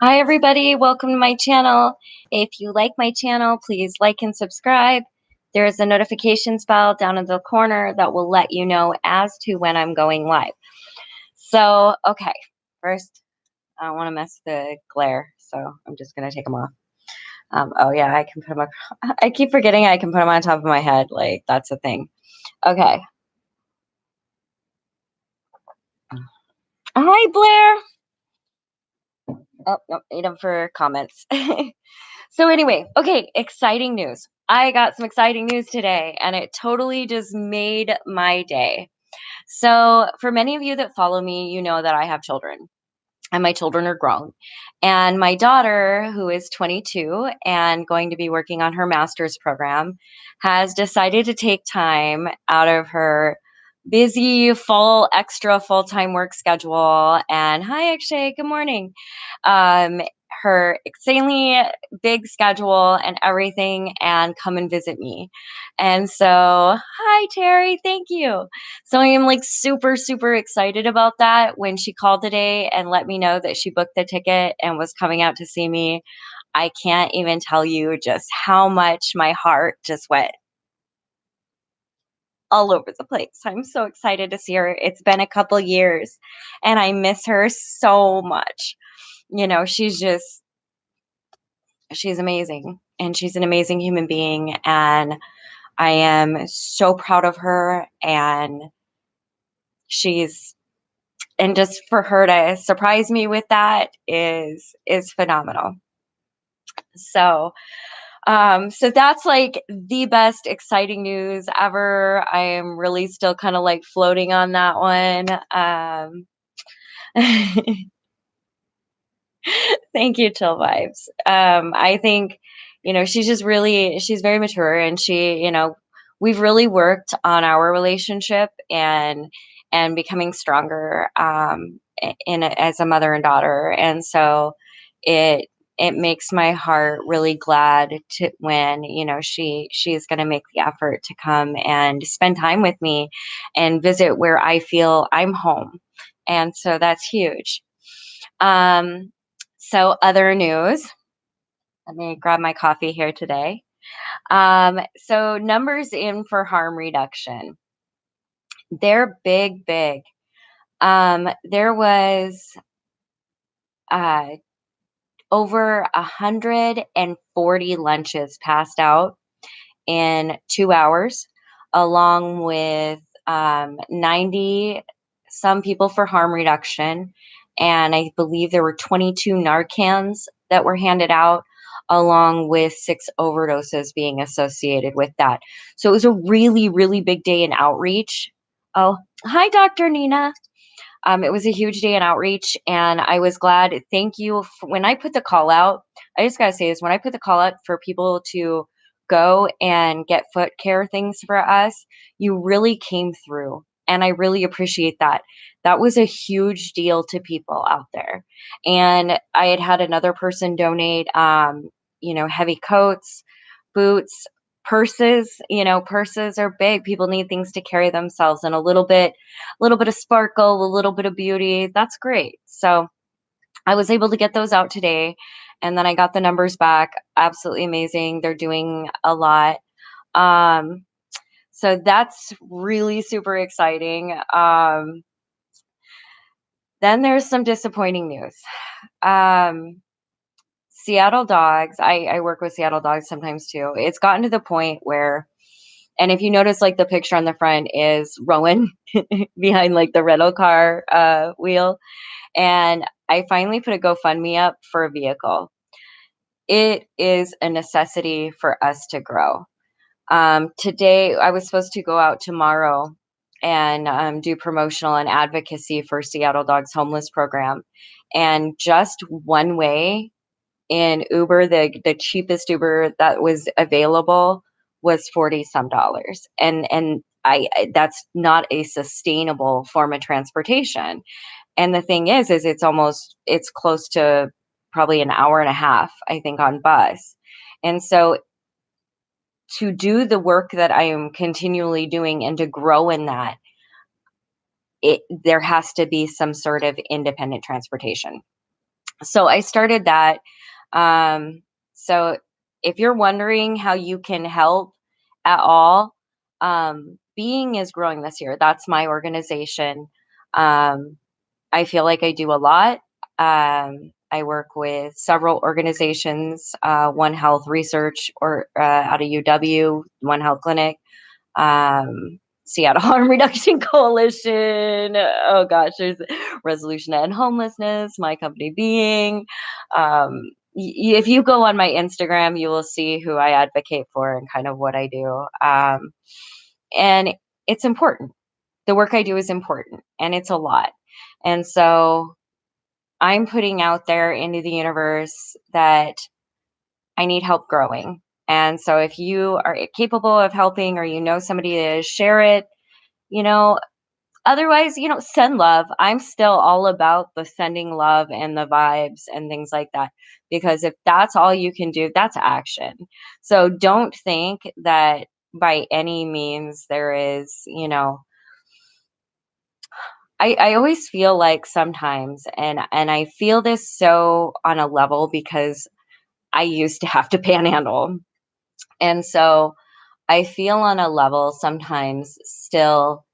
Hi, everybody. Welcome to my channel. If you like my channel, please like and subscribe. There is a notifications bell down in the corner that will let you know as to when I'm going live. So, okay, first, I don't want to mess with the glare, so I'm just going to take them off. Oh, yeah, I can put them up. I keep forgetting I can put them on top of my head. Like, that's a thing. Okay. Hi, Blair. Oh, no, need them for comments. So anyway, okay, exciting news. I got some exciting news today, and it totally just made my day. So, for many of you that follow me, you know that I have children, and my children are grown. And my daughter, who is 22 and going to be working on her master's program, has decided to take time out of her busy extra full-time work schedule. And hi, Akshay, good morning. Um, her insanely big schedule and everything, and come and visit me. And so, hi, Terry, thank you. So I am like super, super excited about that. When she called today and let me know that she booked the ticket and was coming out to see me, I can't even tell you just how much my heart just went all over the place. I'm so excited to see her. It's been a couple years and I miss her so much. You know, she's amazing, and she's an amazing human being, and I am so proud of her, and she's and just for her to surprise me with that is phenomenal. So so that's like the best exciting news ever. I am really still kind of like floating on that one. Thank you, Chill Vibes. I think, she's very mature, and we've really worked on our relationship and becoming stronger as a mother and daughter. And so it it makes my heart really glad to when, she's going to make the effort to come and spend time with me and visit where I feel I'm home. And so that's huge. Um, so other news, let me grab my coffee here today. So numbers in for harm reduction. They're big, big. There was uh, over 140 lunches passed out in 2 hours, along with 90 some people for harm reduction. And I believe there were 22 Narcans that were handed out, along with 6 overdoses being associated with that. So it was a really, really big day in outreach. Oh, hi, Dr. Nina. It was a huge day in outreach, and I was glad. Thank you. When I put the call out, I just got to say this, when I put the call out for people to go and get foot care things for us, you really came through. And I really appreciate that. That was a huge deal to people out there. And I had another person donate, heavy coats, boots, purses. Purses are big. People need things to carry themselves, and a little bit of sparkle, a little bit of beauty. That's great. So I was able to get those out today, and then I got the numbers back. Absolutely amazing. They're doing a lot. Um, so that's really super exciting. Then there's some disappointing news. Um, Seattle dogs, I work with Seattle dogs sometimes too. It's gotten to the point where, and if you notice, like the picture on the front is Rowan behind like the rental car wheel. And I finally put a GoFundMe up for a vehicle. It is a necessity for us to grow. Today, I was supposed to go out tomorrow and do promotional and advocacy for Seattle Dogs Homeless Program. And just one way in Uber, the cheapest Uber that was available was 40 some dollars. And that's not a sustainable form of transportation. And the thing is it's close to probably an hour and a half, I think, on bus. And so to do the work that I am continually doing and to grow in that, there has to be some sort of independent transportation. So I started that. Um, so if you're wondering how you can help at all, Being is growing this year. That's my organization. Um, I feel like I do a lot. I work with several organizations, One Health Research or out of UW, One Health Clinic, Seattle Harm Reduction Coalition. Oh gosh, there's Resolution to End Homelessness, my company being. If you go on my Instagram, you will see who I advocate for and kind of what I do. And it's important. The work I do is important and it's a lot. And so I'm putting out there into the universe that I need help growing. And so if you are capable of helping or you know somebody to share it, you know, otherwise, send love. I'm still all about the sending love and the vibes and things like that. Because if that's all you can do, that's action. So don't think that by any means there is, I always feel like sometimes, and I feel this so on a level because I used to have to panhandle. And so I feel on a level sometimes still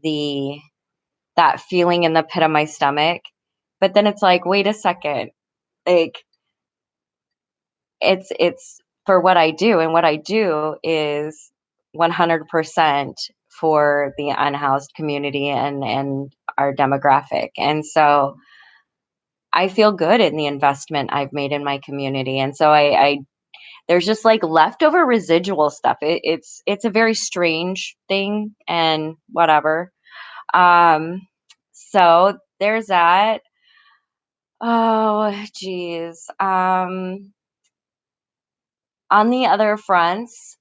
the that feeling in the pit of my stomach. But then it's like, wait a second. Like it's for what I do, and what I do is 100% for the unhoused community and our demographic. And so I feel good in the investment I've made in my community. And so I there's just like leftover residual stuff. It's a very strange thing and whatever. Um, so there's that. Oh, geez. On the other fronts,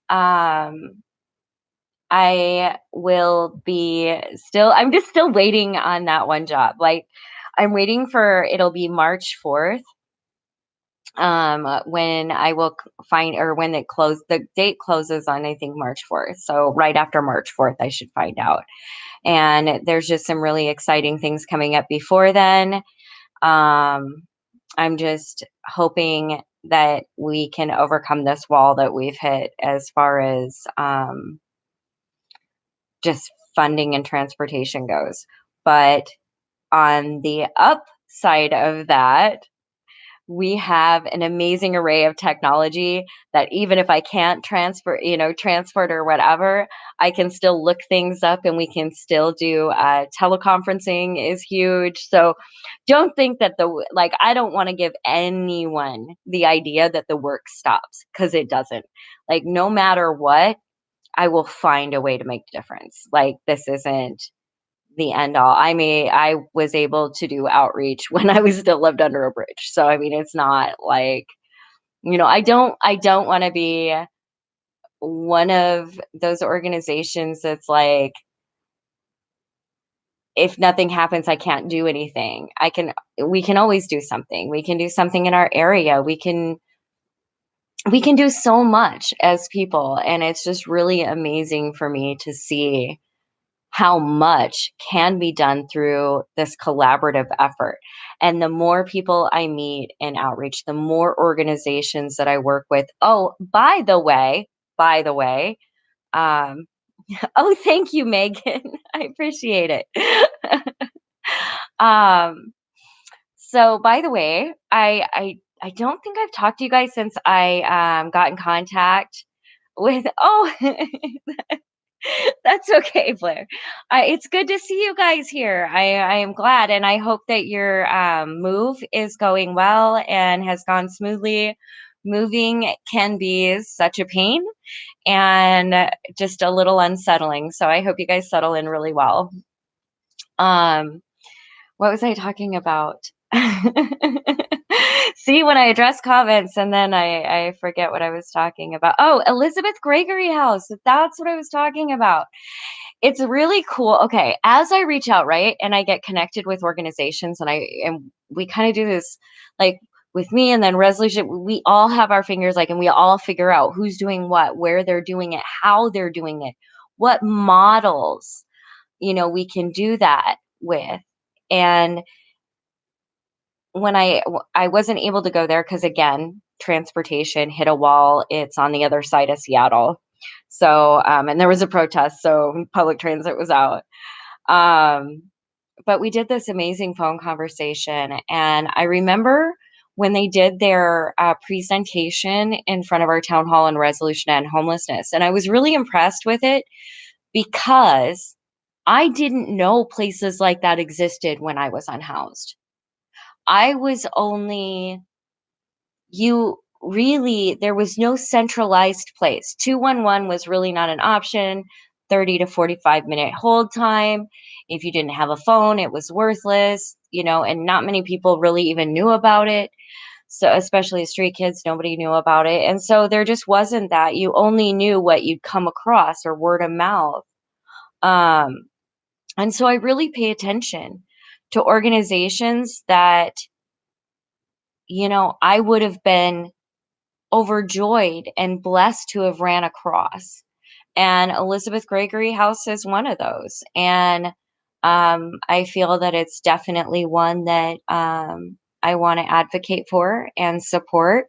I will be I'm just still waiting on that one job. Like, I'm waiting for, it'll be March 4th, when I will find, or when the date closes on, I think, March 4th. So right after March 4th, I should find out. And there's just some really exciting things coming up before then. Um, I'm just hoping that we can overcome this wall that we've hit as far as just funding and transportation goes. But on the upside of that, we have an amazing array of technology that even if I can't transport or whatever, I can still look things up and we can still do teleconferencing is huge. So don't think that I don't want to give anyone the idea that the work stops, because it doesn't. Like, no matter what, I will find a way to make a difference. Like, this isn't the end all. I was able to do outreach when I was still lived under a bridge. So I mean, it's not like, I don't want to be one of those organizations that's like, if nothing happens, I can't do anything. We can always do something. We can do something in our area. We can do so much as people. And it's just really amazing for me to see how much can be done through this collaborative effort. And the more people I meet in outreach, the more organizations that I work with. Oh, by the way, um, oh, thank you, Megan. I appreciate it. um, so by the way, I don't think I've talked to you guys since I got in contact with. Oh, that's okay, Blair. It's good to see you guys here. I am glad, and I hope that your move is going well and has gone smoothly. Moving can be such a pain and just a little unsettling. So I hope you guys settle in really well. Um, what was I talking about? See, when I address comments and then I forget what I was talking about. Oh, Elizabeth Gregory House. That's what I was talking about. It's really cool. Okay, as I reach out, right, and I get connected with organizations, and we kind of do this, like, with me, and then resolution. We all have our fingers, like, and we all figure out who's doing what, where they're doing it, how they're doing it, what models, we can do that with. And I wasn't able to go there because, again, transportation hit a wall. It's on the other side of Seattle. So, and there was a protest, so public transit was out. Um, but we did this amazing phone conversation, and I remember when they did their, presentation in front of our town hall on resolution and homelessness, and I was really impressed with it because I didn't know places like that existed when I was unhoused. I was only you really there was no centralized place. 211 was really not an option. 30 to 45-minute hold time. If you didn't have a phone, it was worthless, and not many people really even knew about it. So, especially street kids, nobody knew about it. And so there just wasn't that. You only knew what you'd come across or word of mouth. Um, and so I really pay attention to organizations that, I would have been overjoyed and blessed to have ran across. And Elizabeth Gregory House is one of those. And I feel that it's definitely one that I want to advocate for and support.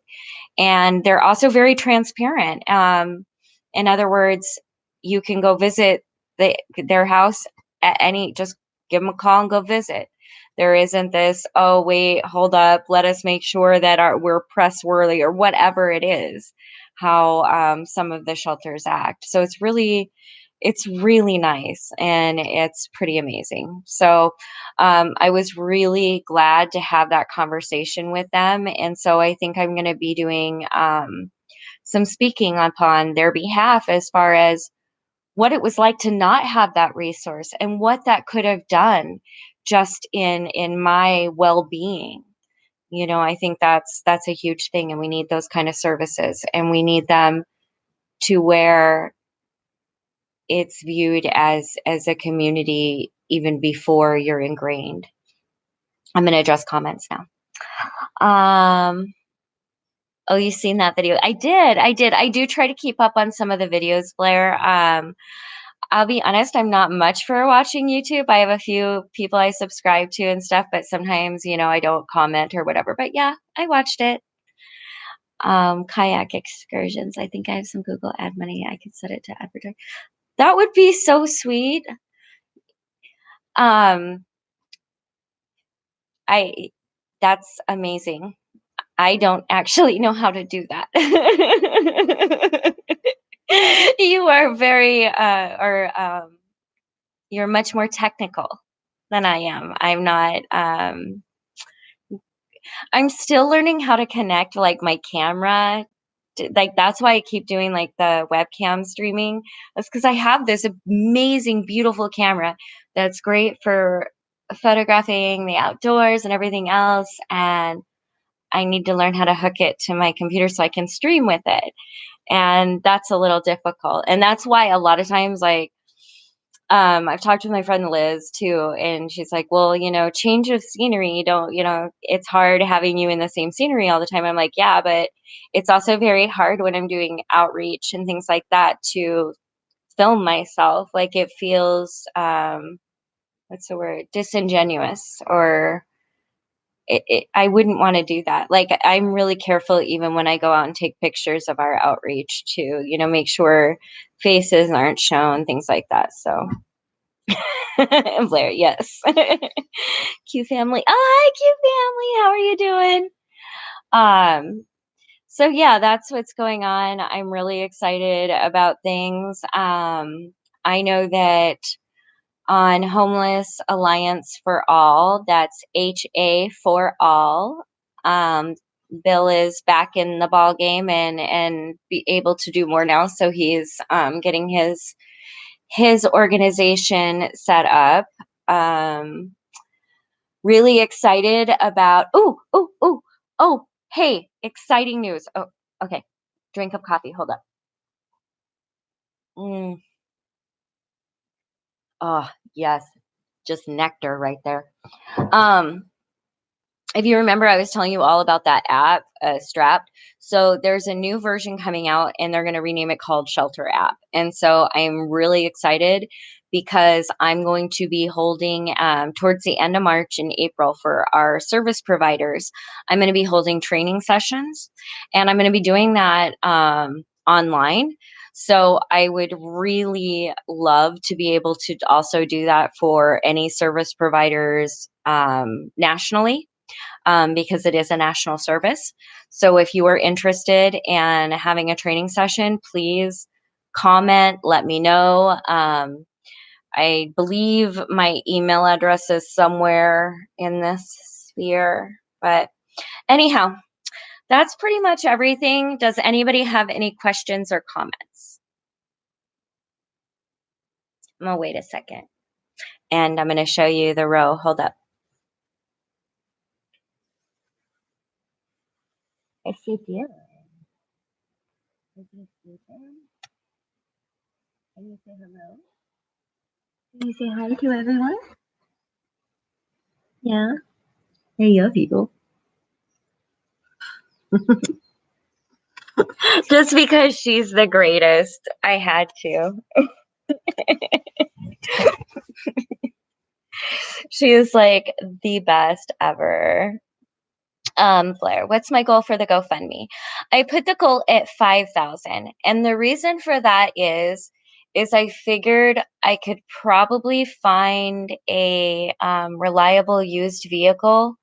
And they're also very transparent. In other words, you can go visit their house at any, just give them a call and go visit. There isn't this, oh, wait, hold up, let us make sure that we're press worthy or whatever it is, how some of the shelters act. So it's really nice and it's pretty amazing. So I was really glad to have that conversation with them. And so I think I'm going to be doing some speaking upon their behalf as far as what it was like to not have that resource and what that could have done just in my well-being. I think that's a huge thing, and we need those kind of services, and we need them to where it's viewed as a community even before you're ingrained. I'm going to address comments now. Um, oh, you seen that video? I did. I did. I do try to keep up on some of the videos, Blair. I'll be honest, I'm not much for watching YouTube. I have a few people I subscribe to and stuff, but sometimes, I don't comment or whatever. But yeah, I watched it. Kayak excursions. I think I have some Google ad money. I could set it to advertise. That would be so sweet. Um, I That's amazing. I don't actually know how to do that. You are very or you're much more technical than I am. I'm still learning how to connect like my camera. Like that's why I keep doing like the webcam streaming. That's because I have this amazing, beautiful camera that's great for photographing the outdoors and everything else. And I need to learn how to hook it to my computer so I can stream with it. And that's a little difficult. And that's why a lot of times, like, I've talked with my friend Liz too, and she's like, well, change of scenery. You don't, it's hard having you in the same scenery all the time. I'm like, yeah, but it's also very hard when I'm doing outreach and things like that to film myself. Like it feels, what's the word? Disingenuous, or I wouldn't want to do that. Like I'm really careful even when I go out and take pictures of our outreach to, make sure faces aren't shown, things like that. So Blair, yes. Q family. Oh, hi Q family. How are you doing? So yeah, that's what's going on. I'm really excited about things. I know that on Homeless Alliance for All, that's HA for All. Bill is back in the ball game and be able to do more now. So he's getting his organization set up. Um, really excited about. Oh, hey, exciting news. Oh, okay. Drink of coffee. Hold up. Mm, oh, yes. Just nectar right there. Um, if you remember, I was telling you all about that app, Strapped. So there's a new version coming out, and they're going to rename it called Shelter App. And so I'm really excited because I'm going to be holding, towards the end of March and April for our service providers. I'm going to be holding training sessions, and I'm going to be doing that online. So I would really love to be able to also do that for any service providers nationally, because it is a national service. So if you are interested in having a training session, please comment, let me know. I believe my email address is somewhere in this sphere. But anyhow, that's pretty much everything. Does anybody have any questions or comments? I'm gonna wait a second and I'm gonna show you the row. Hold up. I see you. Is he sleeping? Can you say hello? Can you say hi to everyone? Yeah. There you go, people. Just because she's the greatest, I had to. She is like the best ever. Blair, what's my goal for the GoFundMe? I put the goal at 5,000, and the reason for that is I figured I could probably find a reliable used vehicle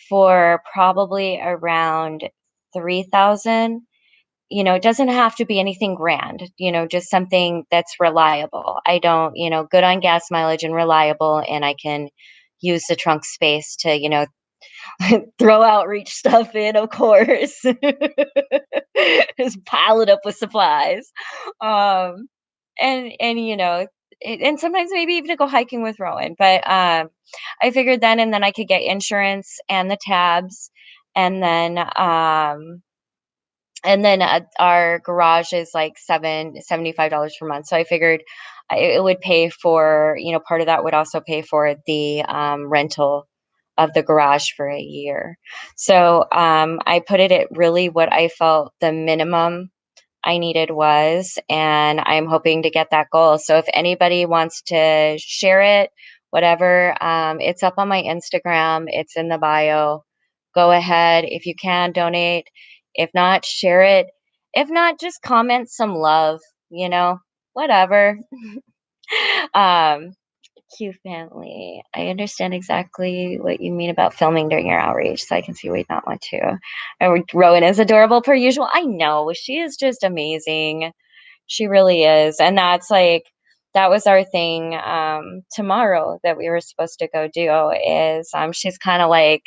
for probably around 3,000. It doesn't have to be anything grand, just something that's reliable. I don't, good on gas mileage and reliable, and I can use the trunk space to, throw outreach stuff in, of course. Just pile it up with supplies. Um, and and sometimes maybe even to go hiking with Rowan. But I figured then and then I could get insurance and the tabs, and then our garage is like $75 per month. So I figured it would pay for, part of that would also pay for the rental of the garage for a year. So I put it at really what I felt the minimum I needed was, and I'm hoping to get that goal. So if anybody wants to share it, whatever, it's up on my Instagram, it's in the bio. Go ahead. If you can, donate. If not, share it. If not, just comment some love, whatever. um, Q family. I understand exactly what you mean about filming during your outreach, so I can see why you'd not want to. And Rowan is adorable per usual. I know. She is just amazing. She really is. And that was our thing tomorrow that we were supposed to go do is she's kind of like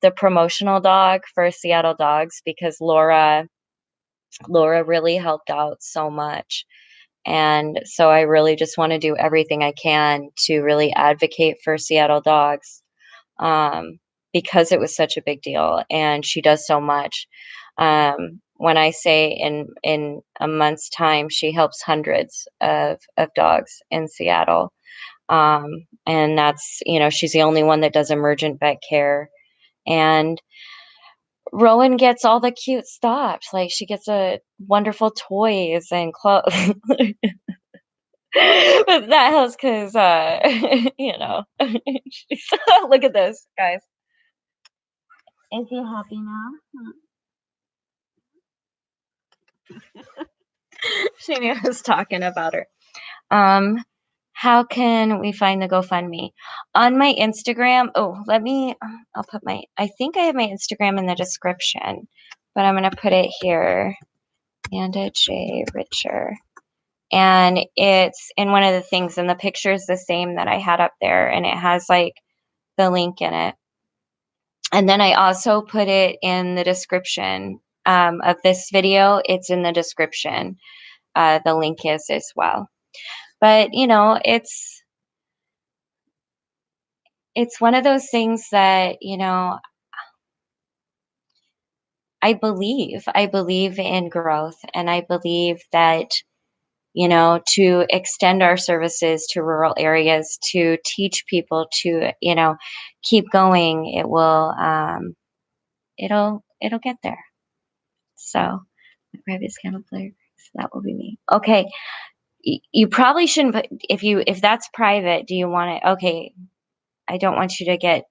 the promotional dog for Seattle Dogs because Laura really helped out so much. And so I really just want to do everything I can to really advocate for Seattle Dogs, because it was such a big deal and she does so much. When I say in a month's time, she helps hundreds of dogs in Seattle. And that's, she's the only one that does emergent vet care. And Rowan gets all the cute stuff. Like she gets a wonderful toys and clothes. But that helps because, she's look at this, guys. Is he happy now? She knew I was talking about her. Um, how can we find the GoFundMe? On my Instagram, I think I have my Instagram in the description, but I'm going to put it here. Manda J. Richer. And it's in one of the things, and the picture is the same that I had up there, and it has like the link in it. And then I also put it in the description of this video. It's in the description. The link is as well. But it's one of those things that I believe in growth, and I believe that to extend our services to rural areas, to teach people to keep going, it'll get there. So, my private scandal player, so that will be me. Okay, You probably shouldn't put if that's private, do you want it? Okay, I don't want you to get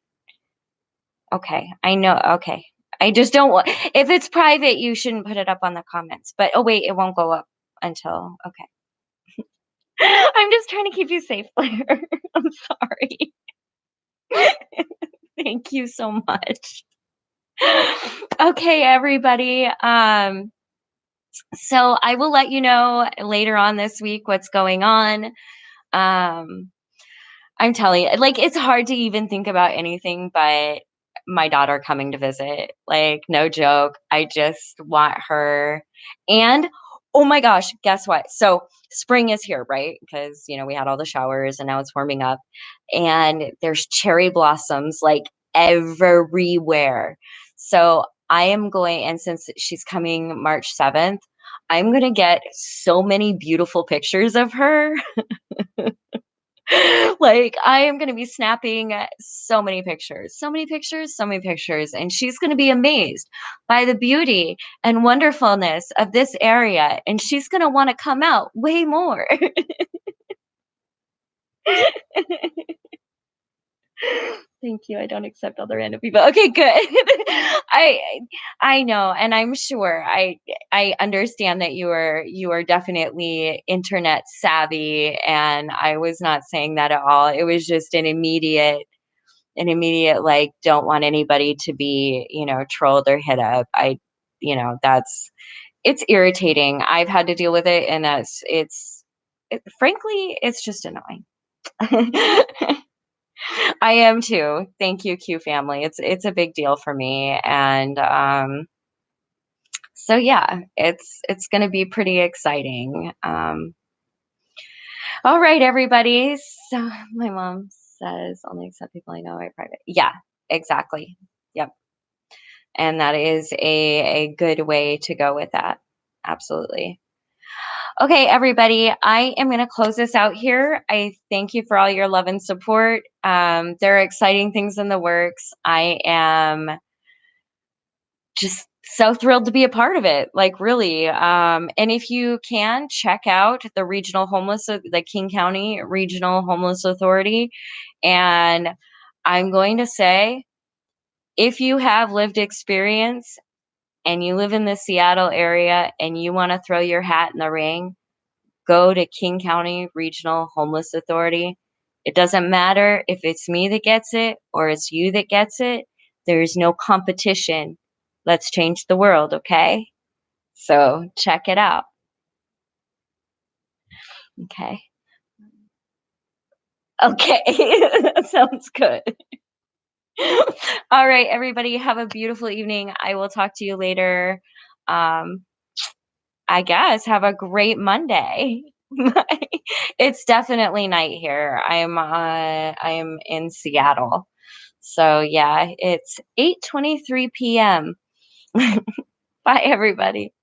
okay, I know, okay. I just don't want if it's private, you shouldn't put it up on the comments, but oh, wait, it won't go up until okay. I'm just trying to keep you safe, Blair. I'm sorry. Thank you so much. Okay, everybody, so I will let you know later on this week what's going on. Um, I'm telling you, like, it's hard to even think about anything but my daughter coming to visit. Like, no joke. I just want her. And oh my gosh, guess what? So spring is here, right? Because, we had all the showers and now it's warming up. And there's cherry blossoms like everywhere. So I am going, and since she's coming March 7th, I'm going to get so many beautiful pictures of her. Like, I am gonna be snapping so many pictures, so many pictures, so many pictures, and she's gonna be amazed by the beauty and wonderfulness of this area, and she's gonna wanna come out way more. Thank you, I don't accept other random people. Okay, good. I I know, and I'm sure I understand that you are definitely internet savvy, and I was not saying that at all. It was just an immediate like don't want anybody to be trolled or hit up. That's it's irritating. I've had to deal with it, and frankly it's just annoying. I am too. Thank you, Q family. It's a big deal for me, and so yeah, it's going to be pretty exciting. All right, everybody. So my mom says only accept people I know by private. Yeah, exactly. Yep. And that is a good way to go with that. Absolutely. Okay, everybody, I am going to close this out here. I thank you for all your love and support. There are exciting things in the works. I am just so thrilled to be a part of it, like really. And if you can check out the King County Regional Homeless Authority, and I'm going to say, if you have lived experience and you live in the Seattle area and you want to throw your hat in the ring, go to King County Regional Homeless Authority. It doesn't matter if it's me that gets it or it's you that gets it. There's no competition. Let's change the world, okay? So check it out. Okay. Okay. Sounds good. All right, everybody, have a beautiful evening. I will talk to you later. Um, I guess have a great Monday. It's definitely night here. I am in Seattle. So yeah, it's 8:23 p.m. Bye everybody.